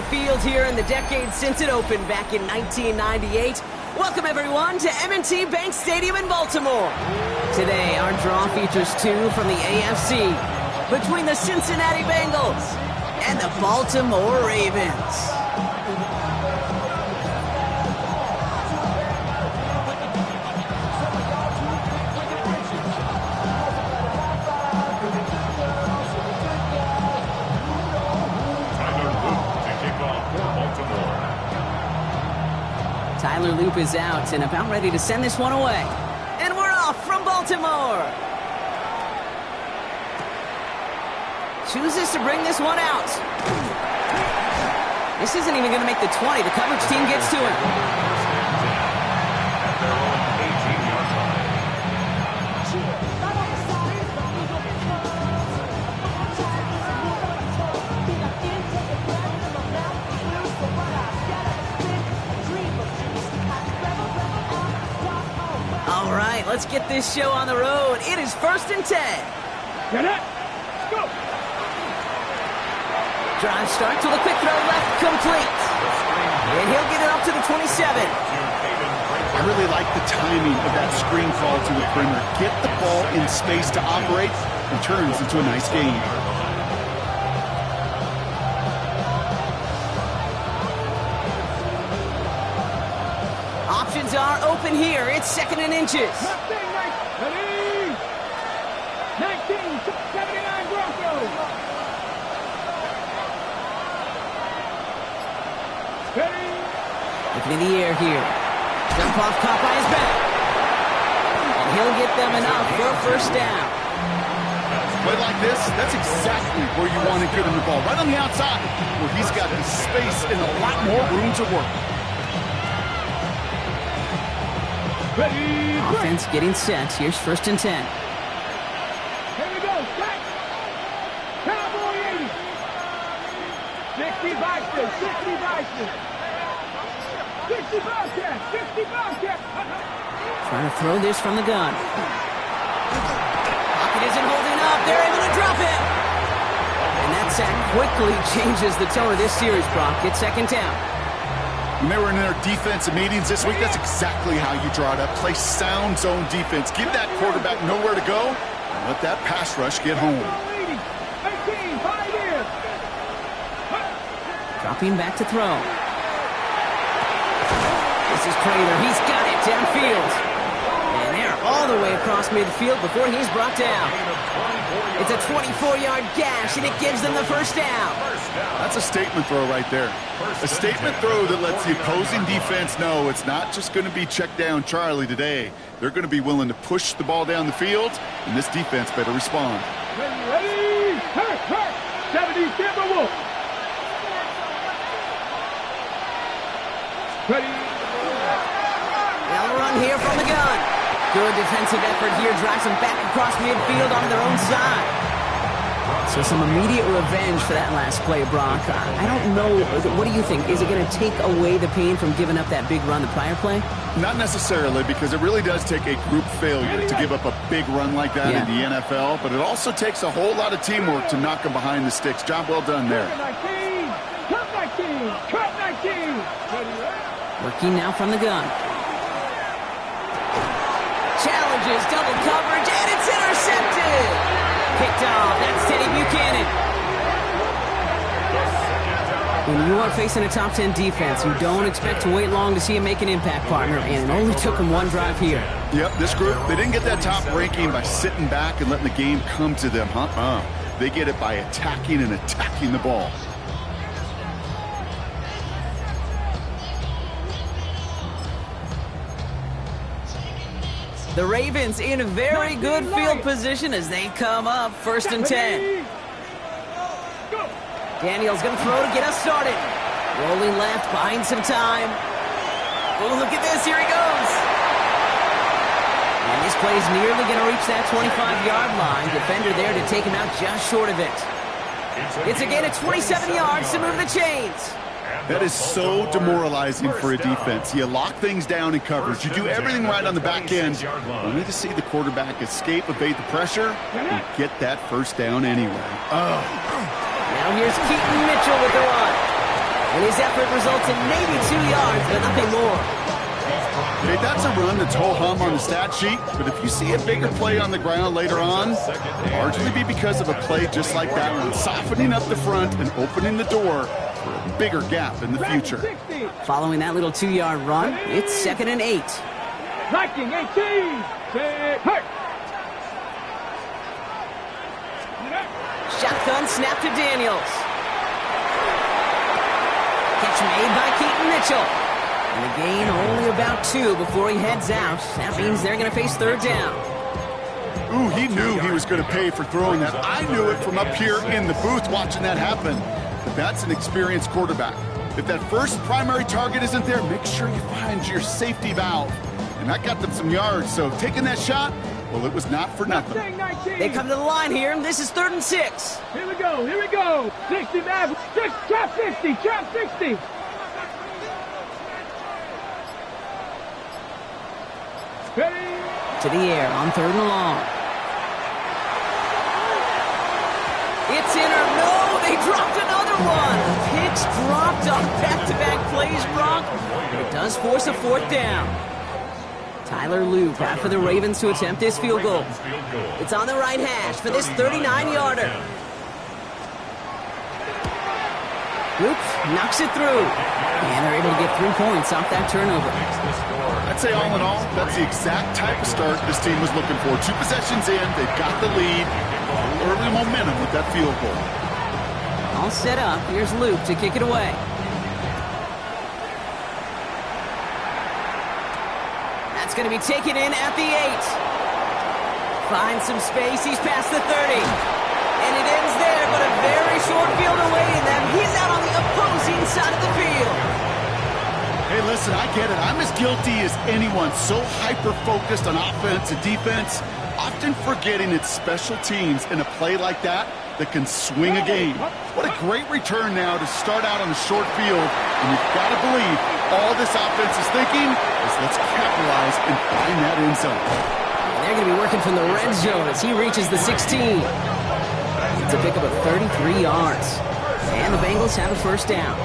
the field here in the decade since it opened back in 1998. Welcome, everyone, to M&T Bank Stadium in Baltimore. Today, our draw features two from the AFC between the Cincinnati Bengals and the Baltimore Ravens. Tyler Loop is out and about ready to send this one away. And we're off from Baltimore. Chooses to bring this one out. This isn't even going to make the 20. The coverage team gets to him. All right, let's get this show on the road. It is 1st and 10. Get it. Go. Drive start to the quick throw left, complete. And he'll get it up to the 27. I really like the timing of that screen call to the perimeter. Get the ball in space to operate and turns into a nice gain. Options are open here. It's 2nd and inches. 1979 Broncos. Ready. Looking in the air here. Jump off caught by his back. And he'll get them enough for a 1st down. Play like this, that's exactly where you want to give him the ball. Right on the outside, where he's got the space and a lot more room to work. Ready. Offense getting set. Here's 1st and 10. Here we go. Set. Cowboy 80. 60 Boston. 60 Boston. 60 Bobcat. 60 Bobcat. Trying to throw this from the gun. Pocket isn't holding up. They're able to drop it. And that sack quickly changes the tone of this series, Brock. It's 2nd down. When they were in their defensive meetings this week, that's exactly how you draw it up. Play sound zone defense. Give that quarterback nowhere to go, and let that pass rush get home. 18, 5 years. Dropping back to throw. This is Prater. He's got it downfield. And they're all the way across midfield before he's brought down. It's a 24-yard gash, and it gives them the 1st down. That's a statement throw right there. A statement throw that lets the opposing defense know it's not just going to be check down Charlie today. They're going to be willing to push the ball down the field, and this defense better respond. Ready. Hurt. 70 Timberwolves. Ready. They'll run here from the gun. Good defensive effort here. Drives them back across midfield on their own side. So some immediate revenge for that last play, Brock. I don't know. What do you think? Is it going to take away the pain from giving up that big run the prior play? Not necessarily, because it really does take a group failure to give up a big run like that in the NFL, but it also takes a whole lot of teamwork to knock them behind the sticks. Job well done there. Cut 19. Working now from the gun. Challenges, double coverage, and it's intercepted. Picked off. That's Teddy Buchanan. When you are facing a top 10 defense, you don't expect to wait long to see him make an impact, partner, and it only took him one drive here. Yep, this group, they didn't get that top ranking by sitting back and letting the game come to them. They get it by attacking the ball. The Ravens in a very good field position as they come up 1st and 10. Daniel's going to throw to get us started. Rolling left, buying some time. Oh, look at this. Here he goes. And this play is nearly going to reach that 25-yard line. Defender there to take him out just short of it. It's a gain of 27 yards to move the chains. That is so demoralizing for a defense. You lock things down in coverage. You do everything right on the back end, only to see the quarterback escape, evade the pressure, and get that 1st down anyway. Now here's Keaton Mitchell with the run. And his effort results in maybe 2 yards, but nothing more. Okay, that's a run that's ho-hum on the stat sheet, but if you see a bigger play on the ground later on, it'll largely be because of a play just like that one, softening up the front and opening the door for a bigger gap in the future. Following that little 2-yard run, it's 2nd and 8. Liking 18. Say, hurt. Shotgun snap to Daniels. Catch made by Keaton Mitchell. And a gain only about 2 before he heads out. That means they're going to face 3rd down. Ooh, he knew he was going to pay for throwing that. I knew it from up here in the booth watching that happen. But that's an experienced quarterback. If that first primary target isn't there, make sure you find your safety valve. And that got them some yards, so taking that shot, well, it was not for nothing. They come to the line here, and this is 3rd and 6. Here we go, here we go. 60, man. Trap 60, trap 60. Ready? To the air on 3rd and long. It's in or no, they dropped another one. Picks dropped on back-to-back plays, Brock. But it does force a 4th down. Tyler Loop after the Ravens to attempt this field goal. It's on the right hash for this 39-yarder. Loop knocks it through. And they're able to get 3 points off that turnover. I'd say all in all, that's the exact type of start this team was looking for. 2 possessions in, they've got the lead. Early momentum with that field goal. All set up. Here's Loop to kick it away. That's going to be taken in at the 8. Finds some space. He's past the 30. And it ends there, but a very short field away, and then he's out on the opposing side of the field. Hey, listen, I get it. I'm as guilty as anyone. So hyper-focused on offense and defense, often forgetting it's special teams in a play like that can swing a game. What a great return now to start out on a short field. And you've got to believe all this offense is thinking is let's capitalize and find that end zone. And they're going to be working from the red zone as he reaches the 16. It's a pick up of 33 yards. And the Bengals have a 1st down.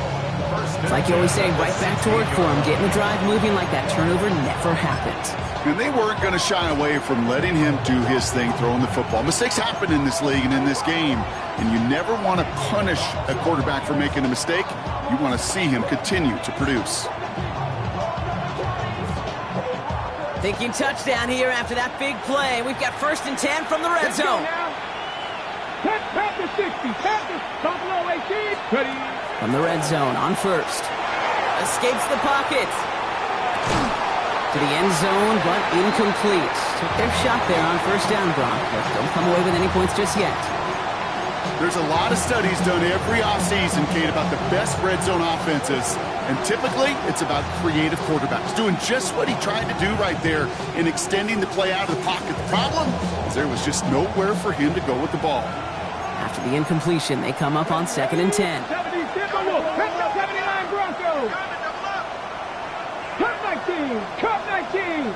It's like you always say, right back to work for them. Getting the drive moving like that turnover never happened. And they weren't going to shy away from letting him do his thing, throwing the football. Mistakes happen in this league and in this game. And you never want to punish a quarterback for making a mistake. You want to see him continue to produce. Thinking touchdown here after that big play. We've got 1st and 10 from the red zone. Tap the 60, tap the top low 18. Ready? From the red zone on 1st. Escapes the pocket. To the end zone, but incomplete. Took their shot there on 1st down, Brock, but don't come away with any points just yet. There's a lot of studies done every offseason, Kate, about the best red zone offenses. And typically, it's about creative quarterbacks doing just what he tried to do right there in extending the play out of the pocket. The problem is there was just nowhere for him to go with the ball. After the incompletion, they come up on 2nd and 10. 70 79 Broncos. Cup 19, Cup 19.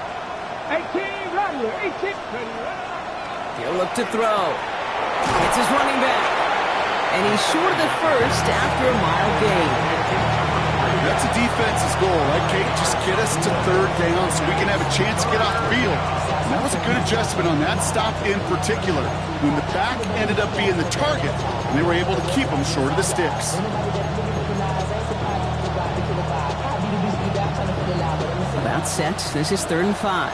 18, Rattler, 18. He'll look to throw. It's his running back. And he's short of the 1st after a mile gain. That's a defense's goal, right, Kate? Just get us to 3rd down so we can have a chance to get off the field. And that was a good adjustment on that stop in particular, when the back ended up being the target, and they were able to keep him short of the sticks. About set. This is 3rd and 5.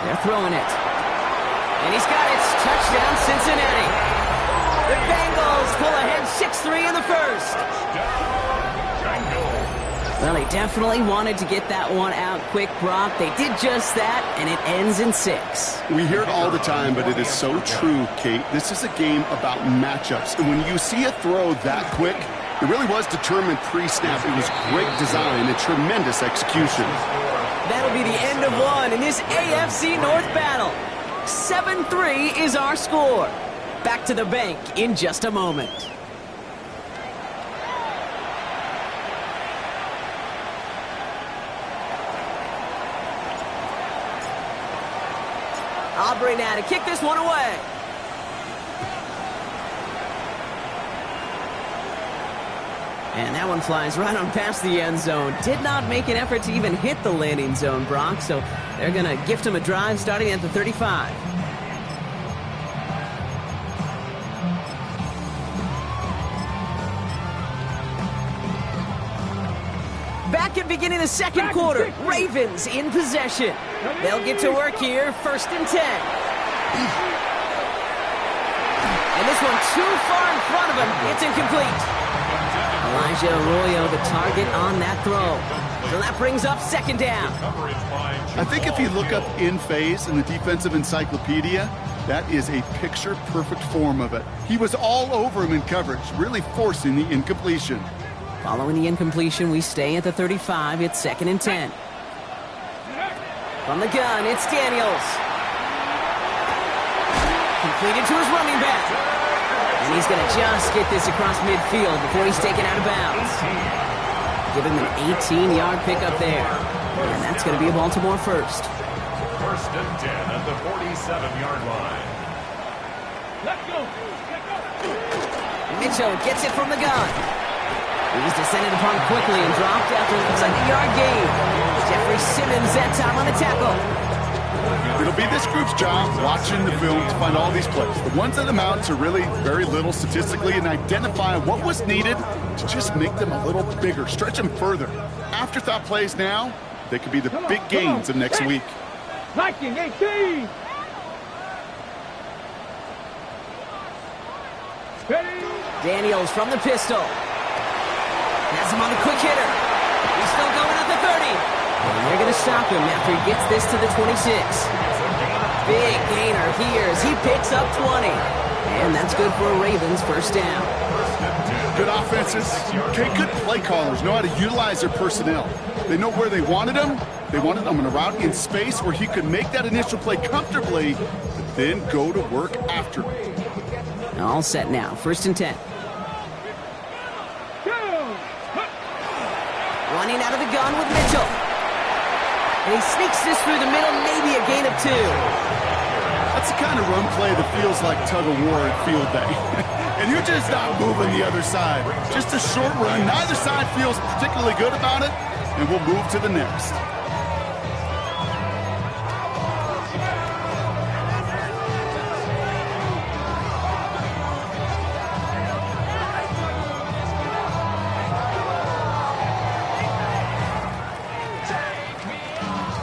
They're throwing it. And he's got it. Touchdown, Cincinnati. The Bengals pull ahead 6-3 in the 1st. Well, they definitely wanted to get that one out quick, Brock. They did just that, and it ends in 6. We hear it all the time, but it is so true, Kate. This is a game about matchups. And when you see a throw that quick, it really was determined pre-snap. It was great design and tremendous execution. That'll be the end of one in this AFC North battle. 7-3 is our score. Back to the bank in just a moment. Aubrey now to kick this one away. And that one flies right on past the end zone. Did not make an effort to even hit the landing zone, Brock, so they're going to gift him a drive starting at the 35. Back at beginning of the second quarter, Ravens in possession. They'll get to work here, 1st and 10. And this one too far in front of him. It's incomplete. Elijah Arroyo, the target on that throw. So that brings up 2nd down. I think if you look up in phase in the defensive encyclopedia, that is a picture-perfect form of it. He was all over him in coverage, really forcing the incompletion. Following the incompletion, we stay at the 35. It's 2nd and 10. From the gun, it's Daniels. Completed to his running back. And he's going to just get this across midfield before he's taken out of bounds. Give him an 18-yard pickup there. And that's going to be a Baltimore first. 1st and 10 at the 47-yard line. Let's go. Mitchell gets it from the gun. He's descended upon quickly and dropped after it looks like a yard gain. Jeffrey Simmons that time on the tackle. It'll be this group's job watching the film to find all these plays. The ones that amount to really very little statistically and identify what was needed to just make them a little bigger, stretch them further. Afterthought plays now, they could be the big gains of next week. Viking 18. Daniels from the pistol. Has him on the quick hitter. He's still going at the 30. And they're going to stop him after he gets this to the 26. Big gainer here as he picks up 20. And that's good for a Ravens 1st down. Good offenses. Okay, good play callers know how to utilize their personnel. They know where they wanted him. They wanted him in a route in space where he could make that initial play comfortably, but then go to work after it. All set now. 1st and 10. Running out of the gun with Mitchell. And he sneaks this through the middle, maybe a gain of 2. That's the kind of run play that feels like tug-of-war at field day. And you're just not moving the other side. Just a short run. Neither side feels particularly good about it, and we'll move to the next.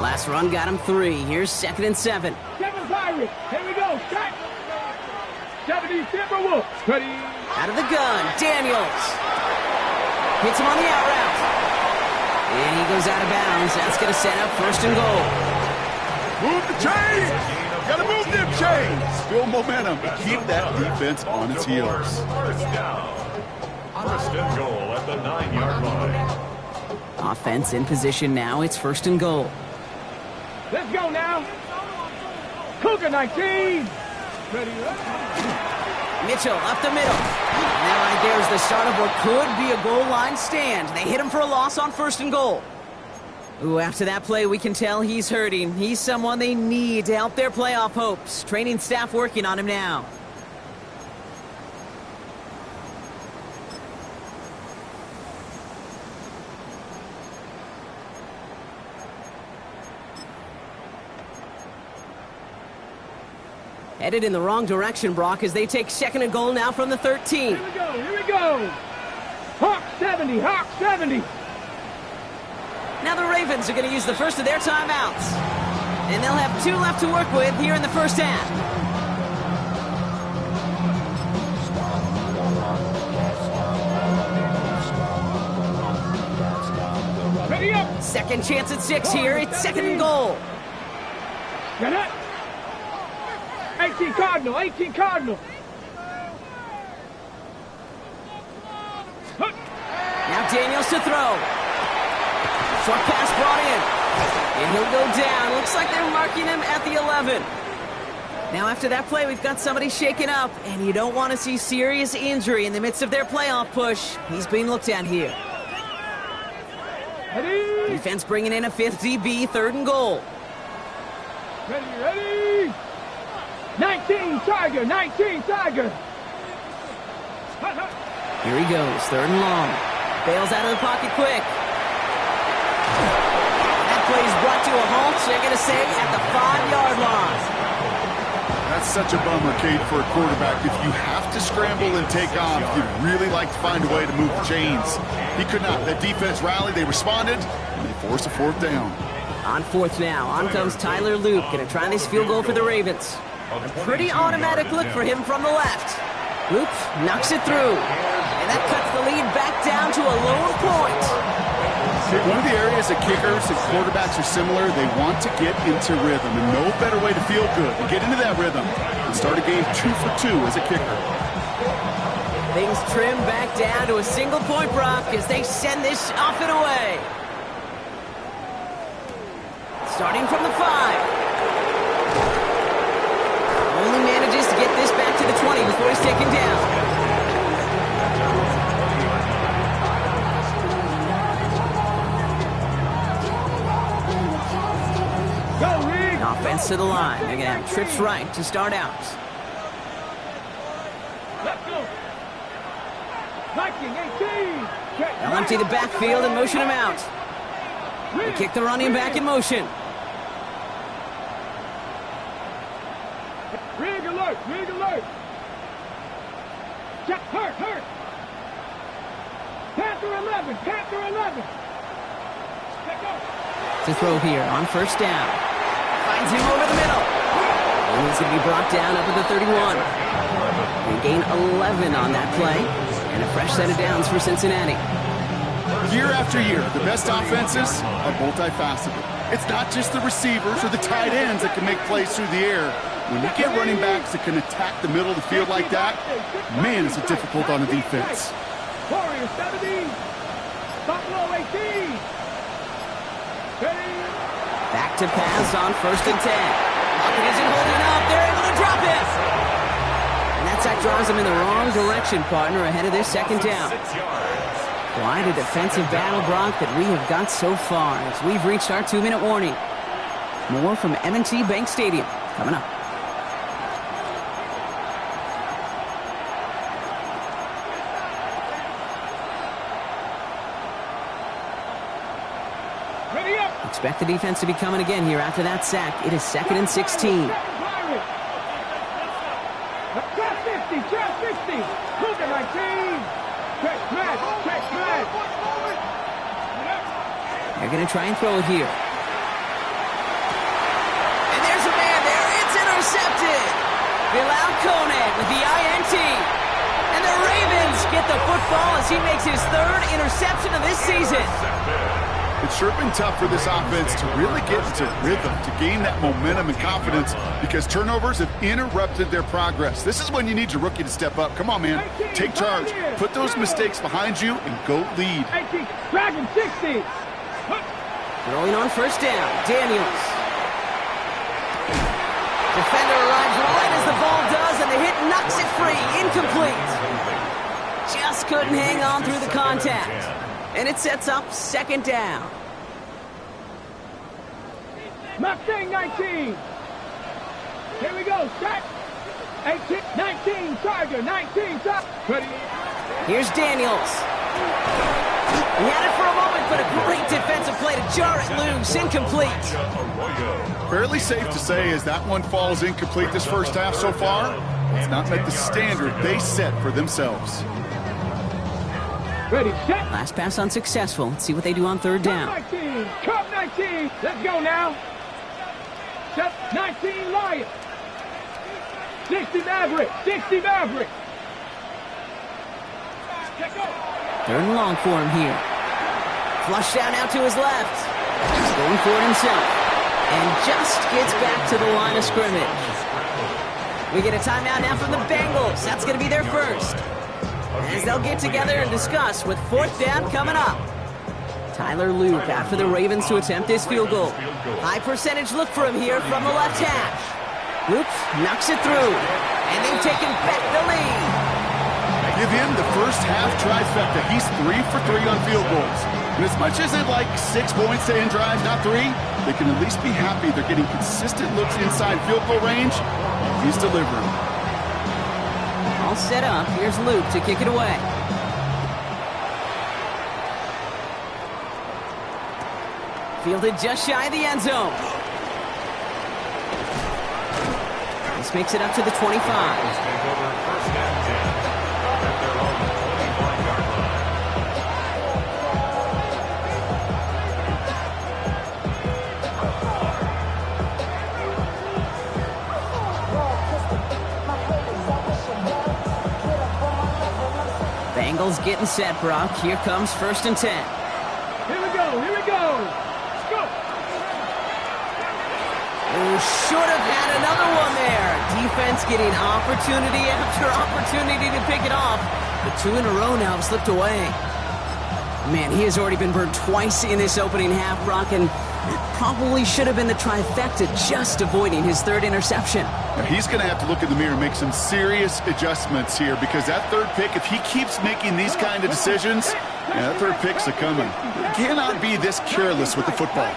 Last run got him 3. Here's 2nd and 7. 7 Pirates. Here we go. Shot. 70 Timberwolves. Ready. Out of the gun, Daniels. Hits him on the out route. And he goes out of bounds. That's going to set up 1st and goal. Move the chains. Got to move them chains. Build momentum and keep that defense on its heels. 1st down. 1st and goal at the 9-yard line. Offense in position now. It's 1st and goal. Let's go now. Cougar 19. Ready. Mitchell up the middle. Now right there's the start of what could be a goal line stand. They hit him for a loss on 1st and goal. Ooh, after that play, we can tell he's hurting. He's someone they need to help their playoff hopes. Training staff working on him now. Headed in the wrong direction, Brock, as they take 2nd and goal now from the 13. Here we go. Here we go. Hawk 70. Hawk 70. Now the Ravens are going to use the first of their timeouts. And they'll have 2 left to work with here in the 1st half. Ready up. 2nd chance at 6 here. It's 2nd and goal. Get it. 18 Cardinal. 18 Cardinal. Now Daniels to throw. Short pass brought in. And he'll go down. Looks like they're marking him at the 11. Now after that play, we've got somebody shaken up. And you don't want to see serious injury in the midst of their playoff push. He's being looked at here. Ready. Defense bringing in a 5th DB, 3rd and goal. Ready, ready. 19 Tiger, 19 Tiger. Here he goes, 3rd and long. Bails out of the pocket quick. That play is brought to a halt, so they're going to say at the 5-yard line. That's such a bummer, Kate, for a quarterback. If you have to scramble and take off, you'd really like to find a way to move the chains. He could not. That defense rallied, they responded, and they forced a 4th down. On 4th now, on comes Tyler Loop. Going to try this field goal for the Ravens. A pretty automatic look for him from the left. Loop knocks it through. And that cuts the lead back down to a lower point. One of the areas that kickers and quarterbacks are similar, they want to get into rhythm. And no better way to feel good than get into that rhythm and start a game 2 for 2 as a kicker. Things trim back down to a single point, Brock, as they send this off and away. Starting from the 5. Only manages to get this back to the 20 before he's taken down. Offense to the line. They're going to have trips right to start out. Let's go. 19, 18. They'll empty the backfield and motion him out. They kick the running back in motion. Rig alert, rig alert. Check, hurt. Panther 11, Panther 11. Let's go. To throw here on 1st down. Finds him over the middle. And he's going to be brought down up at the 31. They gain 11 on that play. And a fresh set of downs for Cincinnati. Year after year, the best offenses are multifaceted. It's not just the receivers or the tight ends that can make plays through the air. When you get running backs that can attack the middle of the field like that, man, is it difficult on the defense. Warriors 70. Buffalo 18. Back to pass on 1st and 10. Pocket isn't holding up. They're able to drop it. And that sack draws them in the wrong direction, partner, ahead of their 2nd down. Quite a defensive battle, Brock, that we have got so far as we've reached our 2-minute warning. More from M&T Bank Stadium coming up. Expect the defense to be coming again here after that sack. It is 2nd and 16. Trap 50. Look at 19. Check match. They're going to try and throw it here. And there's a man there. It's intercepted. Bilal Koneh with the INT. And the Ravens get the football as he makes his 3rd interception of this season. It's sure been tough for this offense to really get into rhythm, to gain that momentum and confidence, because turnovers have interrupted their progress. This is when you need your rookie to step up. Come on, man. Take charge. Put those mistakes behind you and go lead. 18. Dragon 60. Throwing on 1st down. Daniels. Defender arrives right as the ball does, and the hit knocks it free. Incomplete. Just couldn't hang on through the contact. And it sets up 2nd down. Mustang 19. Here we go. Set. 18. 19. Charger. 19. Ready. Here's Daniels. He had it for a moment, but a great defensive play to jar it loose. Incomplete. Fairly safe to say as that one falls incomplete this 1st half so far, it's not met the standard they set for themselves. Ready, set. Last pass unsuccessful. Let's see what they do on 3rd down. Cup 19. Cup 19. Let's go now. Set 19 Lion. 60 Maverick. 60 Maverick. Let's go. 3rd and long for him here. Flush down out to his left. He's going for it himself. And just gets back to the line of scrimmage. We get a timeout now from the Bengals. That's going to be their 1st. As they'll get together and discuss with 4th down coming up. Tyler Loop after the Ravens to attempt this field goal. High percentage look for him here from the left hash. Loop knocks it through. And they've taken back the lead. Give him the 1st half trifecta. He's 3 for 3 on field goals. And as much as they'd like 6 points to end drives, not 3, they can at least be happy they're getting consistent looks inside field goal range. He's delivering. All set up. Here's Luke to kick it away. Fielded just shy of the end zone. This makes it up to the 25. Take over first and 10 at their own 25-yard line. Bengals getting set, Brock. Here comes first and 10. Here we go. Here we go. Let's go. Oh, should have had another one there. Defense getting opportunity after opportunity to pick it off. But 2 in a row now have slipped away. Man, he has already been burned twice in this opening half, Brock, and probably should have been the trifecta, just avoiding his 3rd interception. Now, he's going to have to look in the mirror and make some serious adjustments here, because that 3rd pick, if he keeps making these kind of decisions, that 3rd pick's a coming. He cannot be this careless with the football.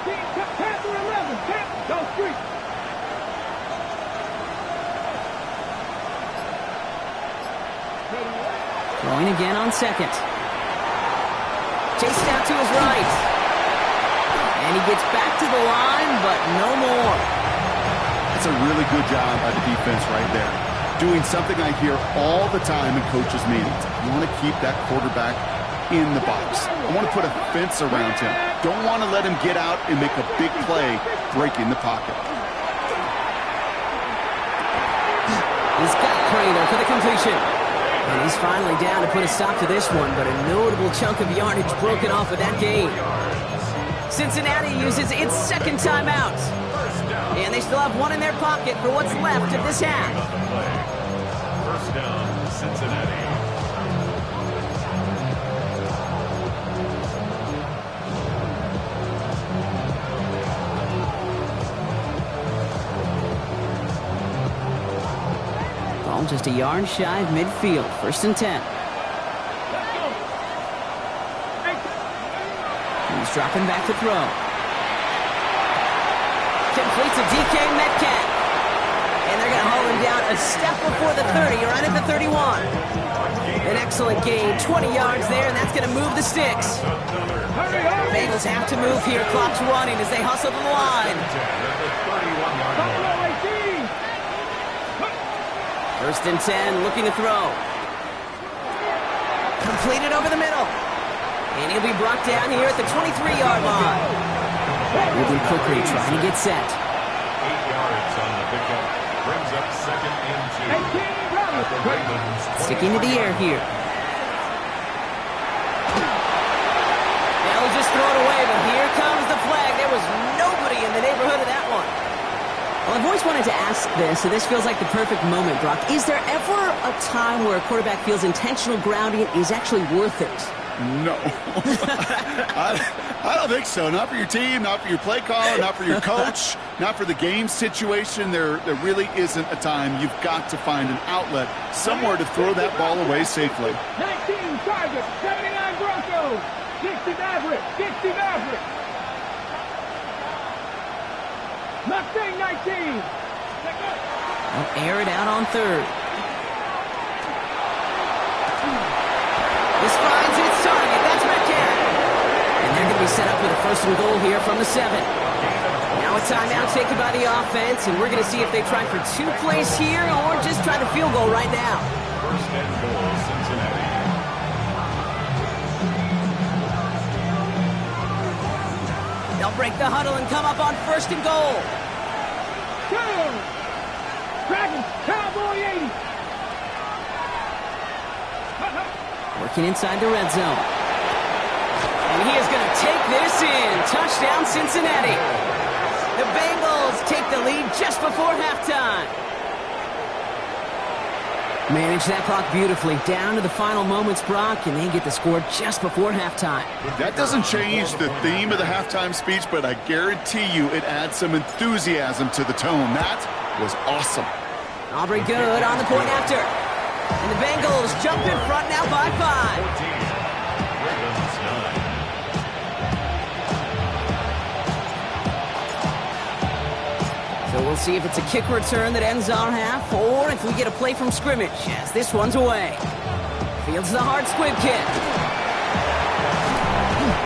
Throwing again on 2nd. Chased out to his right. And he gets back to the line, but no more. That's a really good job by the defense right there. Doing something I hear all the time in coaches' meetings. You want to keep that quarterback in the box. I want to put a fence around him. Don't want to let him get out and make a big play breaking the pocket. He's got Prater for the completion. And he's finally down to put a stop to this one, but a notable chunk of yardage broken off of that gain. Cincinnati uses its 2nd timeout. And they still have one in their pocket for what's left of this half. First down, Cincinnati. Ball just a yard shy of midfield. First and 10. He's dropping back to throw. Complete to DK Metcalf. And they're going to haul him down a step before the 30, right at the 31. An excellent gain, 20 yards there, and that's going to move the sticks. Bengals have to move here. Clock's running as they hustle to the line. First and 10, looking to throw. Completed over the middle. And he'll be brought down here at the 23-yard line. Moving quickly, trying to get set. 8 yards on the pickup. Brings up 2nd and 2. At the Ravens. Sticking to the air here. They'll just throw it away, but here comes the flag. There was nobody in the neighborhood of that one. Well, I've always wanted to ask this, and this feels like the perfect moment, Brock. Is there ever a time where a quarterback feels intentional grounding is actually worth it? No. I don't think so. Not for your team, not for your play caller, not for your coach, not for the game situation. There really isn't a time. You've got to find an outlet, somewhere to throw that ball away safely. 19 targets, 79 Broncos, 60 Mavericks, 60 Mavericks. Mustang 19. They'll air it out on 3rd. This finds its target. That's Metcalf. And they're going to be set up with a 1st and goal here from the 7. Now a timeout taken by the offense, and we're going to see if they try for 2 plays here or just try to field goal right now. First and goal, Cincinnati. They'll break the huddle and come up on 1st and goal. Dragons, Cowboy 80. Working inside the red zone. And he is going to take this in. Touchdown, Cincinnati. The Bengals take the lead just before halftime. Manage that clock beautifully. Down to the final moments, Brock, and they get the score just before halftime. That doesn't change the theme of the halftime speech, but I guarantee you it adds some enthusiasm to the tone. That was awesome. Aubrey good on the point after. And the Bengals jump in front now by 5. 14. Ravens 9. So we'll see if it's a kick return that ends our half, or if we get a play from scrimmage, as this one's away. Fields the hard squib kick.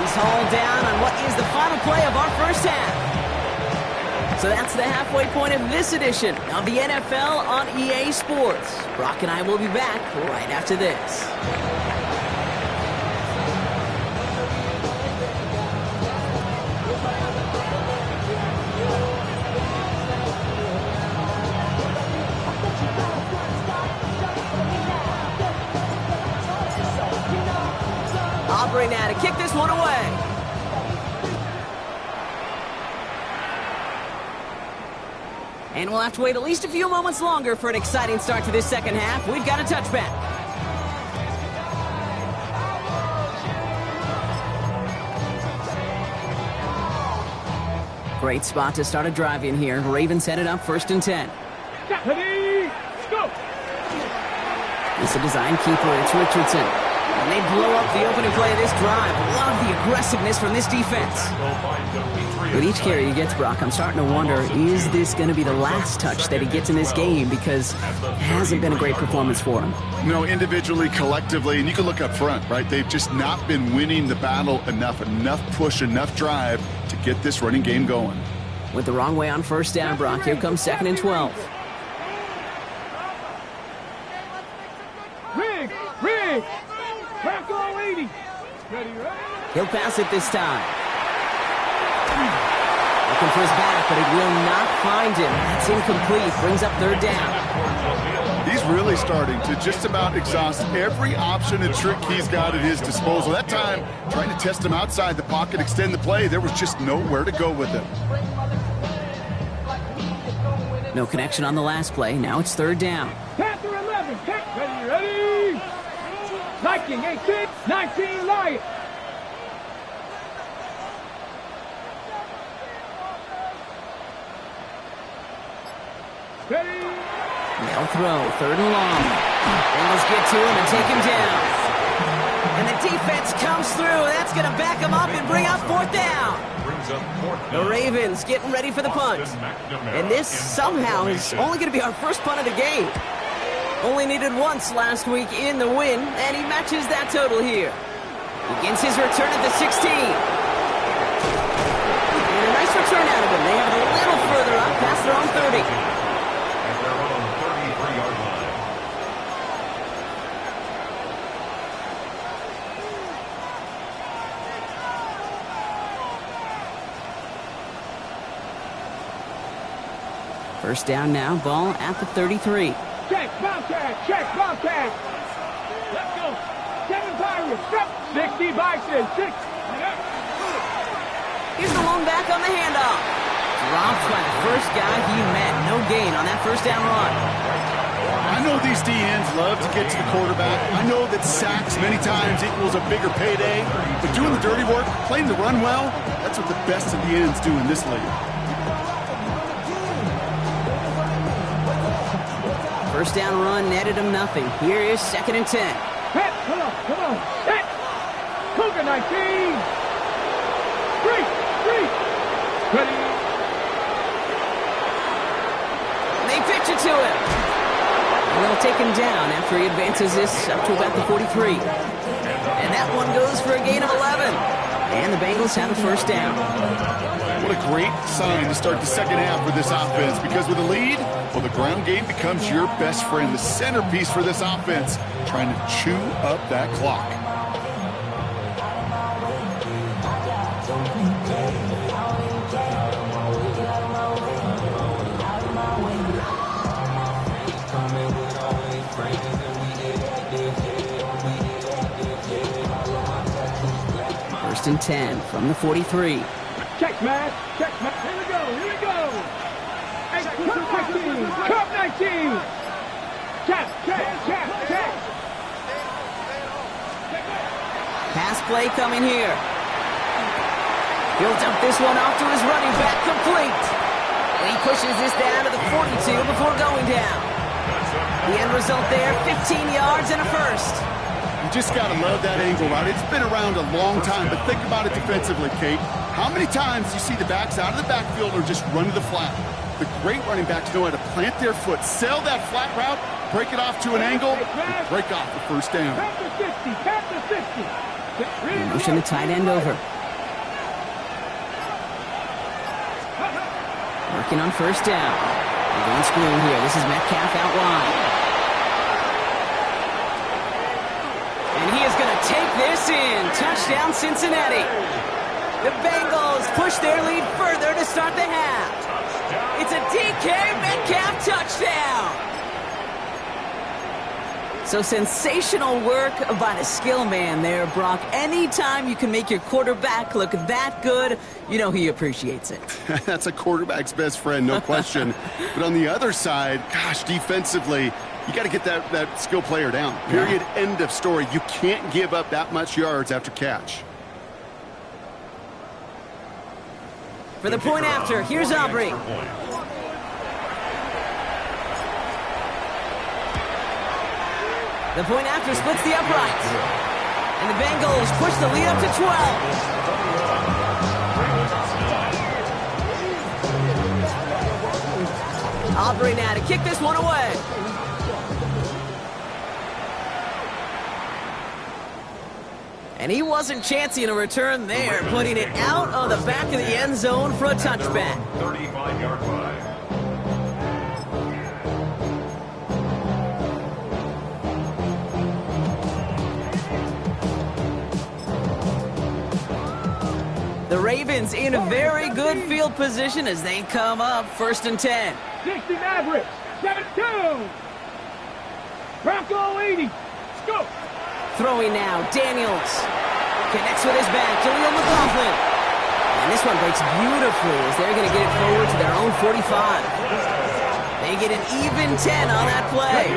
He's hauled down on what is the final play of our first half. So that's the halfway point of this edition of the NFL on EA Sports. Brock and I will be back right after this. Operating now to kick this one away. And we'll have to wait at least a few moments longer for an exciting start to this second half. We've got a touchback. Great spot to start a drive in here. Ravens headed up 1st and 10. Ready, go. It's a design keeper. It's Richardson. And they blow up the opening play of this drive. Love the aggressiveness from this defense. With each carry he gets, Brock, I'm starting to wonder, is this going to be the last touch that he gets in this game? Because it hasn't been a great performance for him. You know, individually, collectively, and you can look up front, right? They've just not been winning the battle enough push, enough drive to get this running game going. With the wrong way on 1st down, Brock. Here comes 2nd and 12. Rig. Back all 80. Ready. He'll pass it this time. Looking for his back, but it will not find him. That's incomplete. Brings up 3rd down. He's really starting to just about exhaust every option and trick he's got at his disposal. That time, trying to test him outside the pocket, extend the play, there was just nowhere to go with him. No connection on the last play. Now it's 3rd down. Panther 11. Ready. Viking 18, 19 Lions. Ready. They'll throw. 3rd and long. Bengals get to him and take him down. And the defense comes through. That's going to back him up and bring up 4th down. The Ravens getting ready for the punt. And this somehow is only going to be our first punt of the game. Only needed once last week in the win, and he matches that total here. Begins his return at the 16. And a nice return out of him. They have it a little further up past their own 30. At their own 33-yard line. First down now, ball at the 33. Check, Bobcat. Let's go. 7 Pirates, 60 Bison, 6. Here's the lone back on the handoff. Dropped by the first guy he met. No gain on that first down run. I know these DNs love to get to the quarterback. I know that sacks many times equals a bigger payday. But doing the dirty work, playing the run well, that's what the best of the ends do in this league. First down run netted him nothing. Here is 2nd and 10. Pat, come on. Pat. Cougar 19. 3. Ready. They pitch it to him. And they'll take him down after he advances this up to about the 43. And that one goes for a gain of 11. And the Bengals have a first down. What a great sign to start the second half for this offense, because with a lead, well, the ground game becomes your best friend, the centerpiece for this offense, trying to chew up that clock. First and 10 from the 43. Check, Matt. Here we go. Hey, Cup 19. Check. Pass play coming here. He'll dump this one off to his running back, complete. And he pushes this down to the 42 before going down. The end result there, 15 yards and a first. You just got to love that angle, right? It's been around a long time, but think about it defensively, Kate. How many times you see the backs out of the backfield or just run to the flat? The great running backs know how to plant their foot, sell that flat route, break it off to an angle, and break off the first down. Panther 50. Motion the tight end over. working on first down. They're going screen here. This is Metcalf out wide. And he is going to take this in. Touchdown, Cincinnati. The Bengals push their lead further to start the half. It's a DK Metcalf touchdown. So sensational work by the skill man there, Brock. Anytime you can make your quarterback look that good, you know he appreciates it. That's a quarterback's best friend, no question. But on the other side, gosh, defensively, you got to get that skill player down. Period, end of story. You can't give up that much yards after catch. For the point after, here's Aubrey. The point after splits the uprights. And the Bengals push the lead up to 12. Aubrey now to kick this one away. And he wasn't chancing a return there, putting it out of the back of the end zone for a touchback. 35-yard line. The Ravens in a very good field position as they come up 1st and 10. 60 Mavericks, 7-2. Bronco 80. Let's go. Throwing now, Daniels. Connects with his back, Jaleel McLaughlin. And this one breaks beautifully as they're going to get it forward to their own 45. They get an even 10 on that play.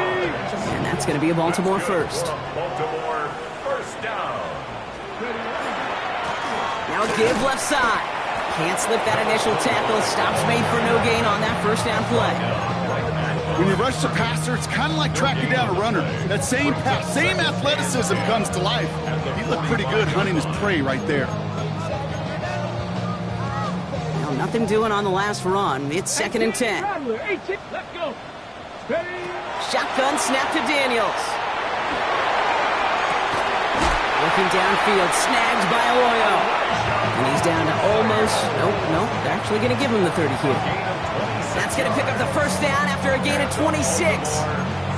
And that's going to be a Baltimore first. Baltimore first down. Now a give left side. Can't slip that initial tackle. Stops made for no gain on that first down play. When you rush the passer, it's kind of like tracking down a runner. That same pass, same athleticism comes to life. He looked pretty good hunting his prey right there. Now nothing doing on the last run. It's 2nd and 10. Let's go. Shotgun snap to Daniels. Looking downfield, snagged by Arroyo. And he's down to almost, nope, they're actually going to give him the 30 here. That's going to pick up the first down after a gain of 26.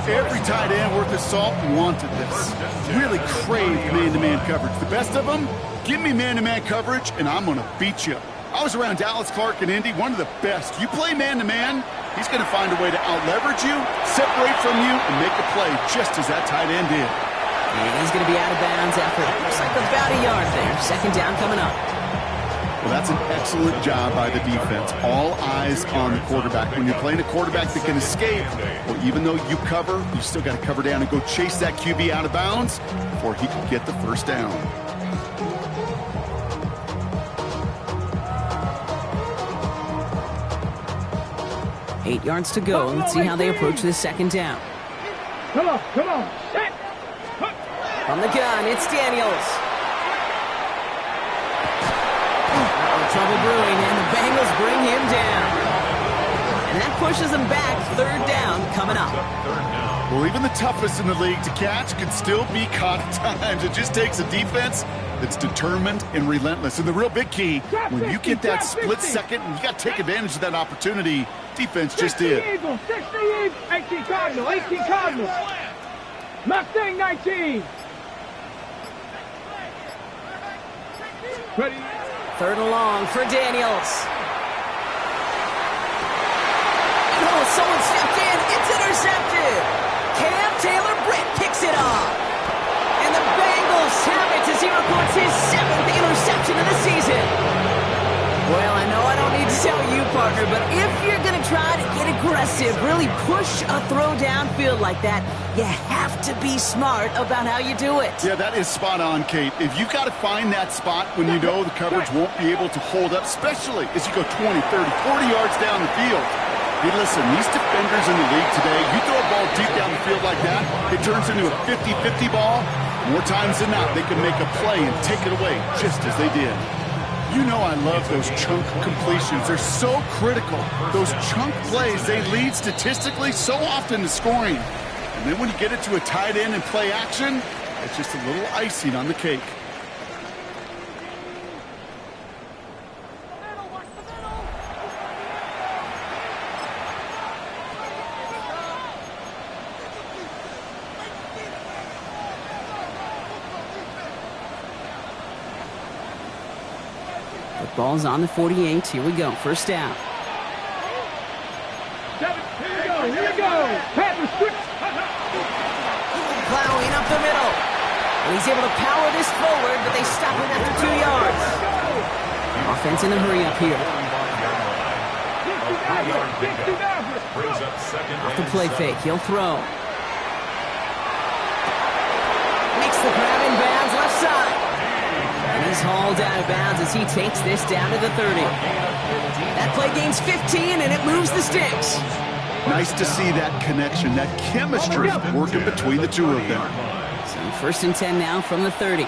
Every tight end worth his salt wanted this. Really craved man-to-man coverage. The best of them, give me man-to-man coverage, and I'm going to beat you. I was around Dallas Clark and Indy, one of the best. You play man-to-man, he's going to find a way to out-leverage you, separate from you, and make a play just as that tight end did. And he's going to be out of bounds after, looks like about a yard there. 2nd down coming up. Well, that's an excellent job by the defense. All eyes on the quarterback. When you're playing a quarterback that can escape, well, even though you cover, you still got to cover down and go chase that QB out of bounds before he can get the first down. Eight yards to go. Let's see how they approach this 2nd down. Come on, set. From the gun, it's Daniels. Trouble brewing, and the Bengals bring him down. And that pushes them back. 3rd down coming up. Well, even the toughest in the league to catch can still be caught at times. It just takes a defense that's determined and relentless. And the real big key, when you get that split second, you got to take advantage of that opportunity. Defense just did. 60 Eagles, 18 Cardinals. Mustang 19. Ready. 3rd and long for Daniels. Oh, someone stepped in. It's intercepted. Cam Taylor-Britt kicks it off. And the Bengals have it as he reports his 7th interception of the season. Well, I know I don't need to tell you, partner, but if you're going to try to get aggressive, really push a throw downfield like that, you have to be smart about how you do it. Yeah, that is spot on, Kate. If you've got to find that spot when you know the coverage won't be able to hold up, especially as you go 20, 30, 40 yards down the field. Hey, listen, these defenders in the league today, you throw a ball deep down the field like that, it turns into a 50-50 ball. More times than not, they can make a play and take it away just as they did. You know I love those chunk completions. They're so critical. Those chunk plays, they lead statistically so often to scoring. And then when you get it to a tight end and play action, it's just a little icing on the cake. The ball's on the 48. Here we go. First down. 7, here we go. Pass the switch. Plowing up the middle. And he's able to power this forward, but they stop him after 2 yards. Offense in a hurry up here. Off the play fake. He'll throw. Makes the grab in bounds left side. And he's hauled out of bounds as he takes this down to the 30. That play gains 15, and it moves the sticks. Nice to see that connection, that chemistry working between the two of them. So first and 10 now from the 30.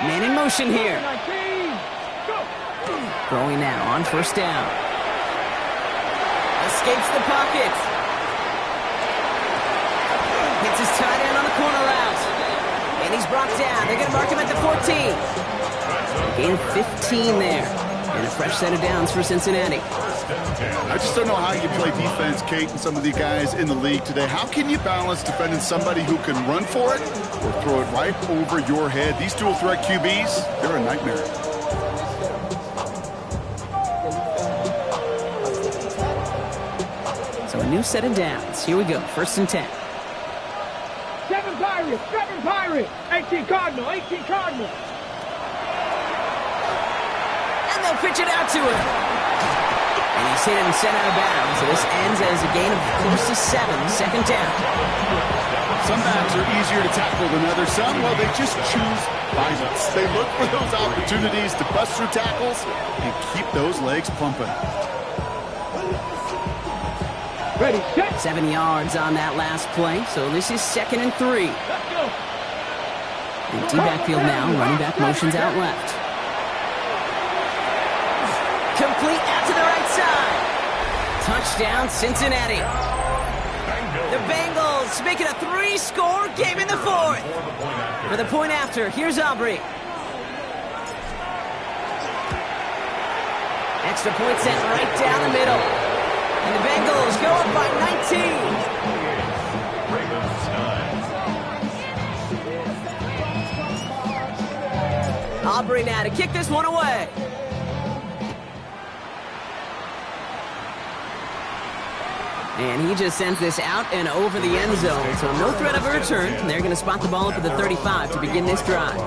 Man in motion here. Throwing now on first down. Escapes the pocket. Hits his tight end on the corner route. And he's brought down. They're going to mark him at the 14. Gain 15 there. And a fresh set of downs for Cincinnati. I just don't know how you play defense, Kate, and some of the guys in the league today. How can you balance defending somebody who can run for it or throw it right over your head? These dual threat QBs, they're a nightmare. So a new set of downs. Here we go. First and 10. 7 Pirates. 18 Cardinal. And they'll pitch it out to him. And he's hit and sent out of bounds. So this ends as a gain of close to 7. Second down. Some backs are easier to tackle than others. Some, well, they just choose violence. They look for those opportunities to bust through tackles and keep those legs pumping. Ready, set. 7 yards on that last play. So this is 2nd and 3. Let's go. Empty backfield now. Running back motions out left. Complete out to the right side. Touchdown, Cincinnati. The Bengals make it a 3-score game in the 4th. For the point after, here's Aubrey. Extra point sent right down the middle. And the Bengals go up by 19. Aubrey now to kick this one away. And he just sends this out and over the end zone. So no threat of a return. They're going to spot the ball up at the 35 to begin this drive.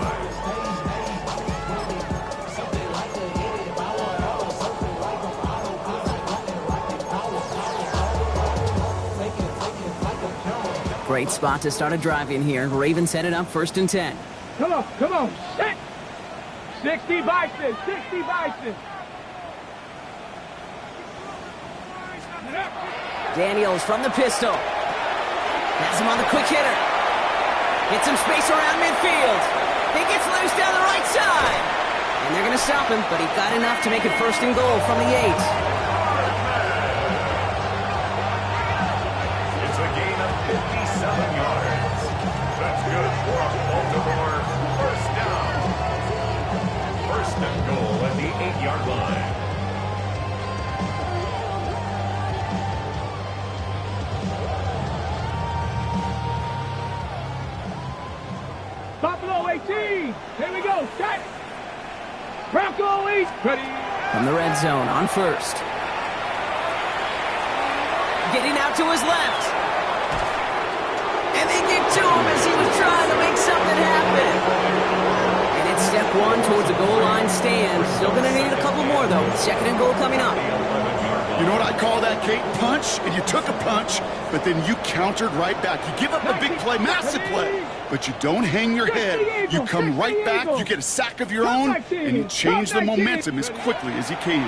Great spot to start a drive in here. Ravens set it up 1st and 10. Come on. Set. 60 Bison. Daniels from the pistol. Has him on the quick hitter. Gets some space around midfield. He gets loose down the right side. And they're going to stop him, but he got enough to make it 1st and goal from the 8. It's a gain of 57 yards. That's good for a Baltimore first down. 1st and goal at the 8-yard line. Buffalo 18. Here we go. Set. Bronco 8. Ready. From the red zone on 1st. Getting out to his left. And they get to him as he was trying to make something happen. And it's step 1 towards a goal line stand. Still going to need a couple more, though. 2nd and goal coming up. You know what I call that, Kate? Punch, and you took a punch, but then you countered right back. You give up a big play, massive play, but you don't hang your head. You come right back, you get a sack of your own, and you change the momentum as quickly as you can.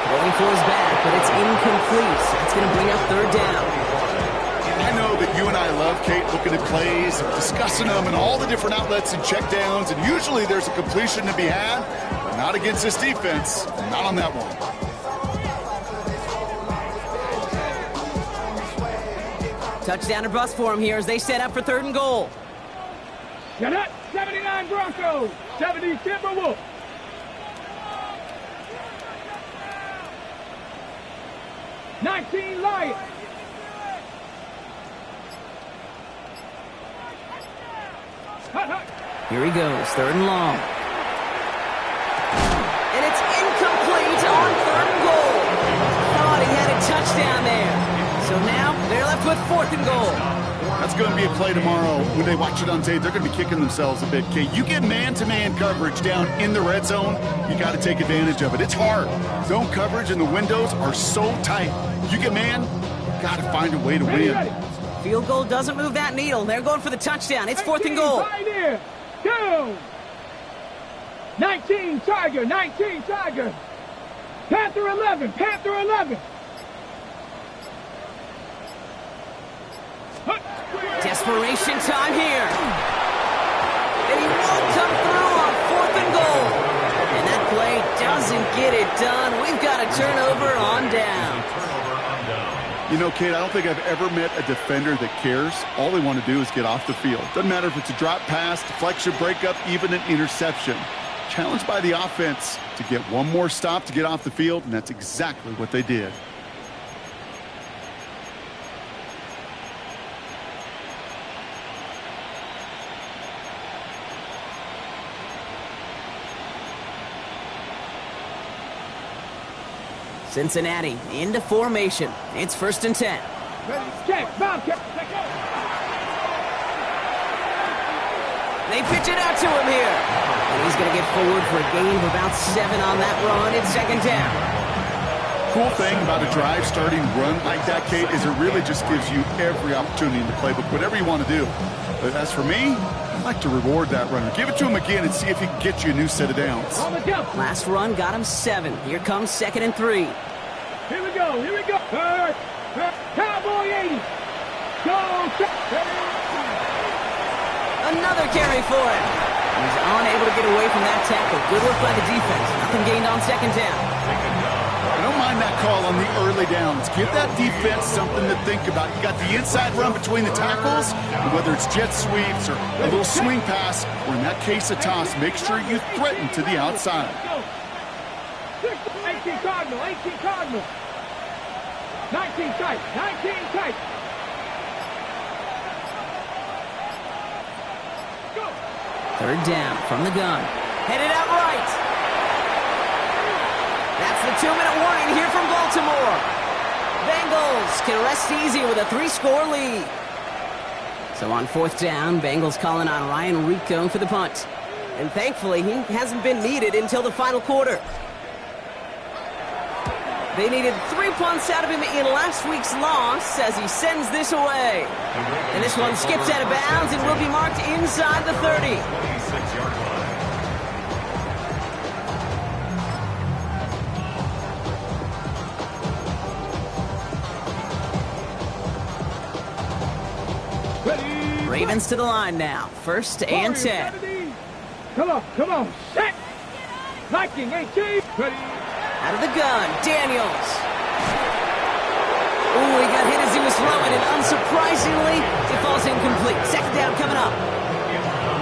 Going for his back, but it's incomplete. So it's going to bring up 3rd down. I know that you and I love, Kate, looking at plays, discussing them, and all the different outlets and checkdowns, and usually there's a completion to be had, but not against this defense, not on that one. Touchdown or bust for him here as they set up for 3rd and goal. Get up. 79 Broncos. 70 Timberwolves. $19 Lions. Hut. Here he goes, 3rd and long. And it's incomplete on 3rd and goal. Thought he had a touchdown there. So now they're left with 4th and goal. That's going to be a play tomorrow. When they watch it on tape, they're going to be kicking themselves a bit. Okay, you get man-to-man coverage down in the red zone, you got to take advantage of it. It's hard. Zone coverage and the windows are so tight. You get man, got to find a way to win. Field goal doesn't move that needle. They're going for the touchdown. It's 4th and goal. Right here. Go. 19 Tiger. 19 Tiger. Panther 11. Panther 11. Desperation time here. And he won't come through on 4th and goal. And that play doesn't get it done. We've got a turnover on down. You know, Kate, I don't think I've ever met a defender that cares. All they want to do is get off the field. Doesn't matter if it's a drop pass, deflection, breakup, even an interception. Challenged by the offense to get one more stop to get off the field, and that's exactly what they did. Cincinnati into formation. It's 1st and 10. Check. Bob, check. They pitch it out to him here. And he's going to get forward for a gain of about 7 on that run. It's 2nd down. Cool thing about a drive starting run like that, Kate, is it really just gives you every opportunity in the playbook, whatever you want to do. But as for me, I like to reward that runner. Give it to him again and see if he can get you a new set of downs. Last run got him 7. Here comes 2nd and 3. Here we go. Cowboy 80. Go. Another carry for him. He's unable to get away from that tackle. Good work by the defense. Nothing gained on 2nd down. I don't mind that call on the early downs. Give that defense something to think about. You got the inside run between the tackles, and whether it's jet sweeps or a little swing pass, or in that case a toss, make sure you threaten to the outside. 18 Cardinal. 19 tight. 19 tight. Go. 3rd down from the gun. Headed out right. That's the 2-minute warning here from Baltimore. Bengals can rest easy with a 3-score lead. So on 4th down, Bengals calling on Ryan Rico for the punt. And thankfully, he hasn't been needed until the final quarter. They needed 3 punts out of him in last week's loss as he sends this away. And this one skips out of bounds and will be marked inside the 30. 26-yard line. Ravens to the line now. 1st and 10. Come on. Set. Viking 18. Ready. Out of the gun, Daniels. Ooh, he got hit as he was throwing, and unsurprisingly, it falls incomplete. 2nd down coming up.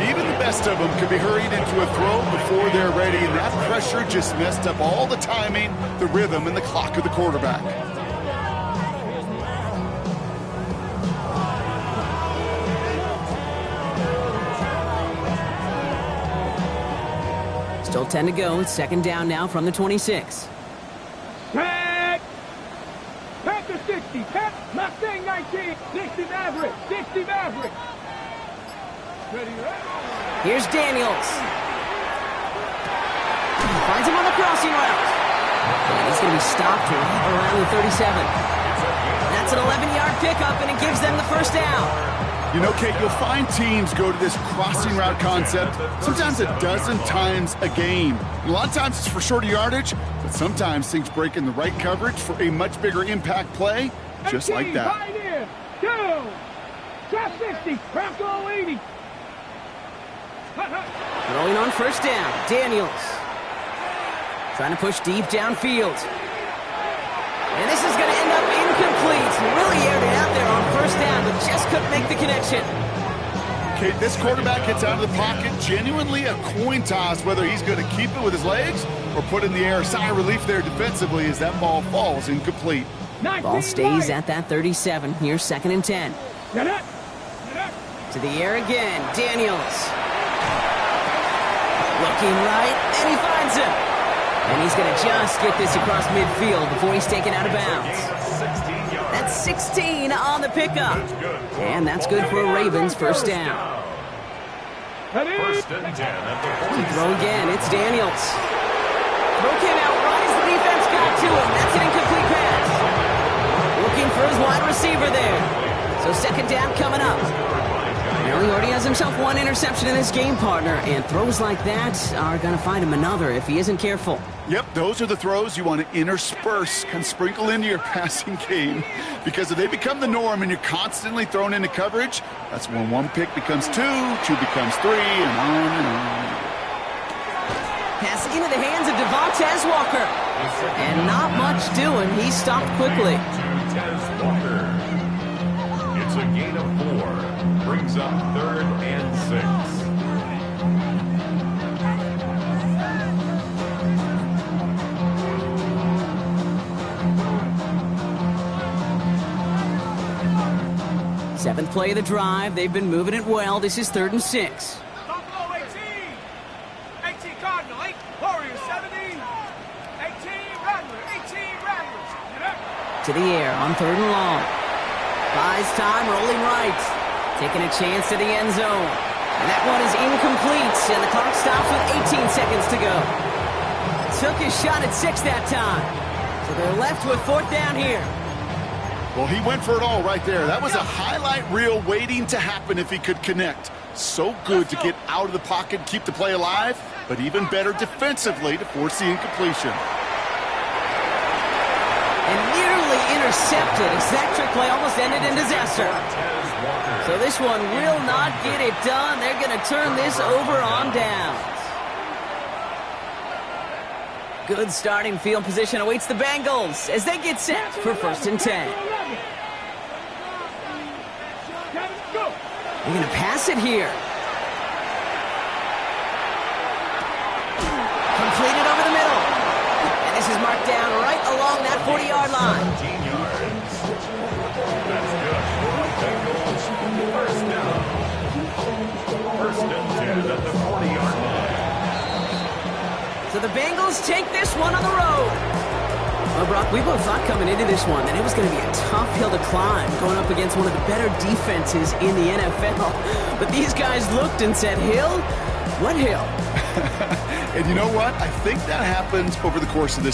Even the best of them could be hurried into a throw before they're ready, and that pressure just messed up all the timing, the rhythm, and the clock of the quarterback. Still 10 to go. It's 2nd down now from the 26. Set. Panther 60. Mustang 19. 60 Maverick. 60 Maverick. Ready. Here's Daniels. Finds him on the crossing route. And he's going to be stopped around the 37. That's an 11-yard pickup, and it gives them the 1st down. You know, Kate, you'll find teams go to this crossing route concept sometimes a dozen times a game. And a lot of times it's for shorter yardage, but sometimes things break in the right coverage for a much bigger impact play, just like that. Right in. Go. Shot 60. Bronco 80. Throwing on 1st down, Daniels. Trying to push deep downfield. And this is going to end up incomplete. Really aired it out there on 1st down, but just couldn't make the connection. Kate, this quarterback gets out of the pocket, genuinely a coin toss, whether he's going to keep it with his legs or put it in the air. Sigh of relief there defensively as that ball falls incomplete. Ball stays at that 37. Here's 2nd and 10. To the air again, Daniels. Looking right, and he finds him. And he's going to just get this across midfield before he's taken out of bounds. That's 16 on the pickup. And that's good for a Ravens first down. First and 10 at the 40. Throw again, it's Daniels. Throw came out right as the defense got to him. That's an incomplete pass. Looking for his wide receiver there. So second down coming up. Well, he already has himself one interception in this game, partner, and throws like that are going to find him another if he isn't careful. Yep, those are the throws you want to intersperse, kind of sprinkle into your passing game, because if they become the norm and you're constantly thrown into coverage, that's when one pick becomes two becomes three, and on and on. Pass into the hands of Devontae Walker. And not much doing. He stopped quickly. Tez Walker. It's a gain of 4. Brings up 3rd and 6. Seventh play of the drive. They've been moving it well. This is 3rd and 6. Buffalo 18. 18 Cardinal. 8 Warriors 17. 18 Rattlers. 18 Rattlers. Get up. To the air on 3rd and long. Buys time, rolling right. Taking a chance to the end zone. And that one is incomplete, and the clock stops with 18 seconds to go. Took his shot at 6 that time. So they're left with 4th down here. Well, he went for it all right there. That was a highlight reel waiting to happen if he could connect. So good to get out of the pocket, keep the play alive, but even better defensively to force the incompletion. And nearly intercepted. His that trick play almost ended in disaster. So this one will not get it done. They're going to turn this over on downs. Good starting field position awaits the Bengals as they get set for 1st and 10. They're going to pass it here. Completed over the middle. And this is marked down right along that 40-yard line. 15 yards. That's good. Bengals, first down. 1st and 10 at the 40-yard line. So the Bengals take this one on the road. Well, Brock, we both thought coming into this one that it was going to be a tough hill to climb, going up against one of the better defenses in the NFL. But these guys looked and said, hill? What hill? And you know what? I think that happens over the course of this